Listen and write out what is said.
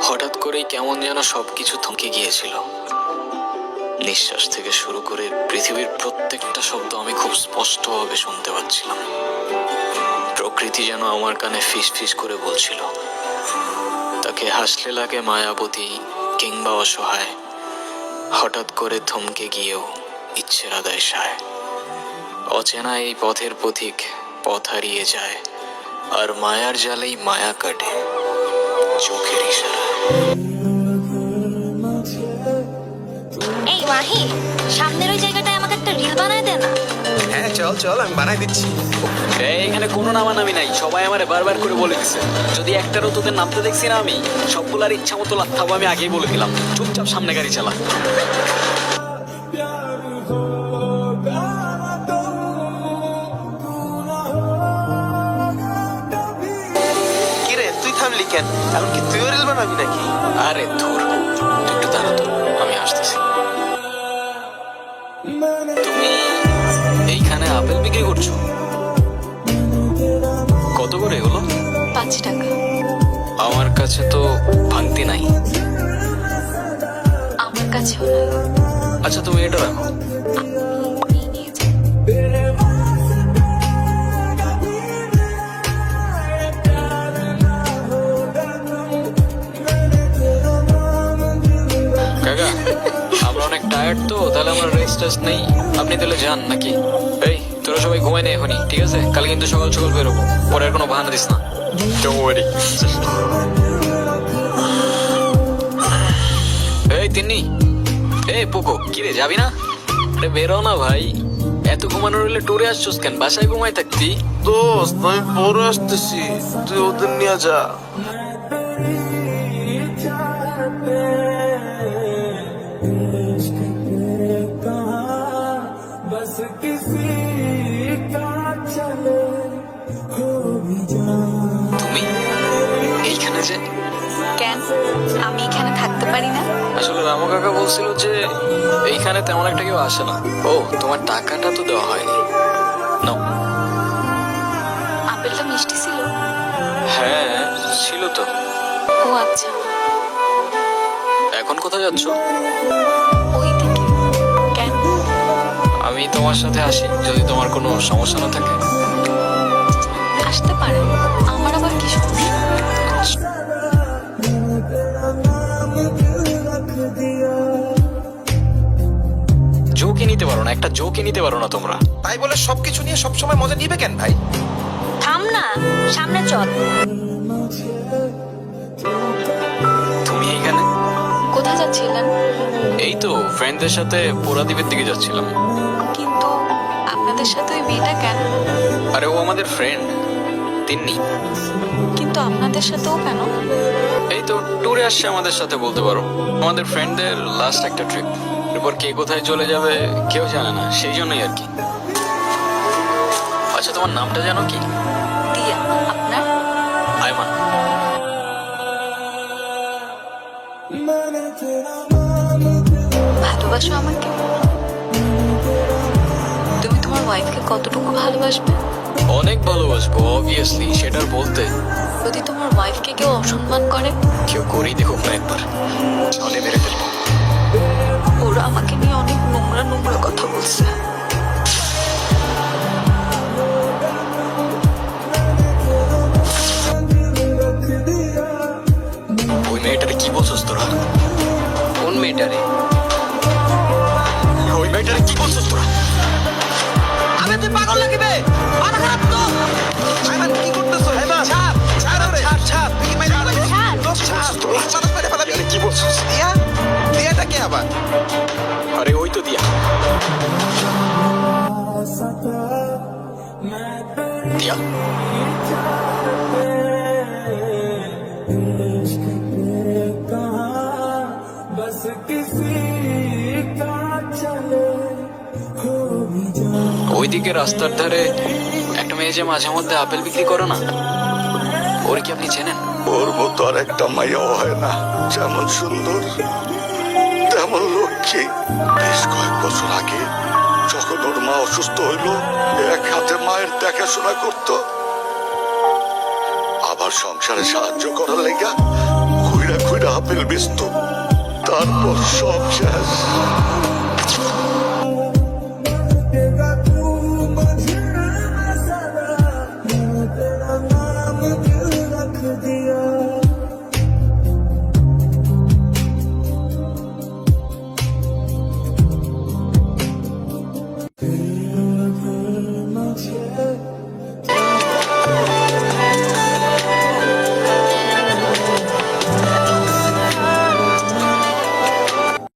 হঠাৎ করেই কেমন যেন সবকিছু থমকে গিয়েছিল। নিঃশ্বাস থেকে শুরু করে পৃথিবীর প্রত্যেকটা শব্দ আমি খুব স্পষ্টভাবে শুনতে পাচ্ছিলাম। প্রকৃতি যেন আমার কানে ফিস ফিস করে বলছিল, তাকে হাসলে লাগে মায়াবতী কিংবা অসহায়, হঠাৎ করে থমকে গিয়েও ইচ্ছের আদায় সায়। অচেনা এই পথের পথিক পথ হারিয়ে যায়, আর মায়ার জালেই মায়া কাটে চোখের ইশারায়। এই মাহি, সামনের ওই জায়গাটায় আমাকে একটা রিল বানায় দে না। হ্যাঁ চল চল, আমি বানাই দিচ্ছি। এখানে কোনো নামানামি নাই, সবাই আমারে বারবার করে বলে দিছে। যদি একটারও তোদের নামতে দেখছি না আমি, সবগুলার ইচ্ছা মতো লাথাবো, আমি আগেই বলে দিলাম। চুপচাপ সামনে গাড়ি চালা। কিরে তুই থামলি কেন? এখন কি তুইও রিল বানাবি নাকি? আরে ধুর, তুই একটু দাঁড়া তো, আমি আসতেছি। তুমি এইখানে আপেল বিক্রি করছো? কত করে এগুলো? 5 টাকা। আমার কাছে তো ভাঙতি নাই। আমার কাছেও না। আচ্ছা তুমি এটা রাখো। আপনি নিয়ে যান। কাকা, আমরা অনেক টায়ার্ড তো, তাহলে আমরা রেস্ট টেস্ট নেই। আপনি তাহলে যান নাকি? এই তোরা সবাই ঘুমাই নেই এখনই, ঠিক আছে? কাল কিন্তু সকাল সকাল বেরোবো, পরে আর কোনো বাহানা দিস না। এই তিন্নি, এই পোকো, কিরে যাবি না? আরে বেরো না ভাই, এত ঘুমানো রইলে ট্যুরে আসছোস কেন? বাসায় ঘুমাই থাকতি। দোস্ত আমি পরে আসতেছি, তুই ওদের নিয়ে যা। তুমি এইখানে যে? কেন আমি এখানে থাকতে পারি না? আসলে রামু কাকা বলছিল যে এইখানে তেমন একটা কেউ আসে না। ও, তোমার টাকাটা তো দেওয়া হয়নি। নাও। আপেলটা মিষ্টি ছিল? হ্যাঁ ছিল তো। ও আচ্ছা। এখন কোথায় যাচ্ছ? ওই দিকে। কেন? আমি তোমার সাথে আসি, যদি তোমার কোনো সমস্যা না থাকে। আসতে পারেন, আমার আবার কি সমস্যা? জোকই নিতে পারো না, একটা জোকই নিতে পারো না তোমরা। তাই বলে সবকিছু নিয়ে সবসময় মজা নিবে কেন ভাই? থাম না, সামনে চল। তুমি এইখানে? কোথায় যাচ্ছিলেন? এই তো ফ্রেন্ডদের সাথে পোড়াদ্বীপের দিকে যাচ্ছিলাম। কিন্তু আপনাদের সাথে ওই মেয়েটা কেন? আরে ও আমাদের ফ্রেন্ড তিন্নি। কিন্তু আপনাদের সাথেও কেন? এই তো ট্যুরে আসছে আমাদের সাথে, বলতে পারো। আমাদের ফ্রেন্ডদের লাস্ট একটা ট্রিপ, এরপর কে কোথায় চলে যাবে কেউ জানে না, সেই জন্যই আর কি। আচ্ছা তোমার নামটা জানো কি? দিয়া। আপনার? আয়মান। ভালোবাসো আমাকে? তুমি তোমার ওয়াইফকে কতটুকু ভালোবাসবে? অনেক ভালোবাসবো অবভিয়াসলি, সেটার বলতে। যদি তোমার ওয়াইফকে কেউ অসম্মান করে? কেউ করেই দেখুক না একবার, তাহলে মেরে ফেলবো। ওরা আমাকে নিয়ে অনেক নোংরা নোংরা কথা বলছে। ওই মেয়েটারে কি বলছস তোরা? কোন মেয়েটারে? ওই মেয়েটারে কি বলছস তোরা? আবে তুই পাগল নাকি বে? মাথা খারাপ তো? আয়মান কি করতেছ? আয়মান ছাড় ছাড় ওরে, ছাড় ছাড়। তুই কি মেরে ফেলাবি? দোস্ত ছাড়, তুই মাথা মেরে ফেলাবি। কি বলছস? দিয়া? দিয়াটা কে আবার? আরে ওই তো দিয়া। দিয়া? ওইদিকে রাস্তার ধারে একটা মেয়ে যে মাঝে মধ্যে আপেল বিক্রি করো না, ওর কি আপনি চেনেন? ওর মতো আর একটা মাইয়াও হয় না, যেমন সুন্দর তেমন লক্ষ্মী। বেশ কয়েক বছর আগে যখন ওর মা অসুস্থ হইল, এক হাতে মায়ের দেখাশোনা করত। আবার সংসারে সাহায্য করার লেগা খুইরা খুইরা ফেলবিস তো, তারপর সব শেষ।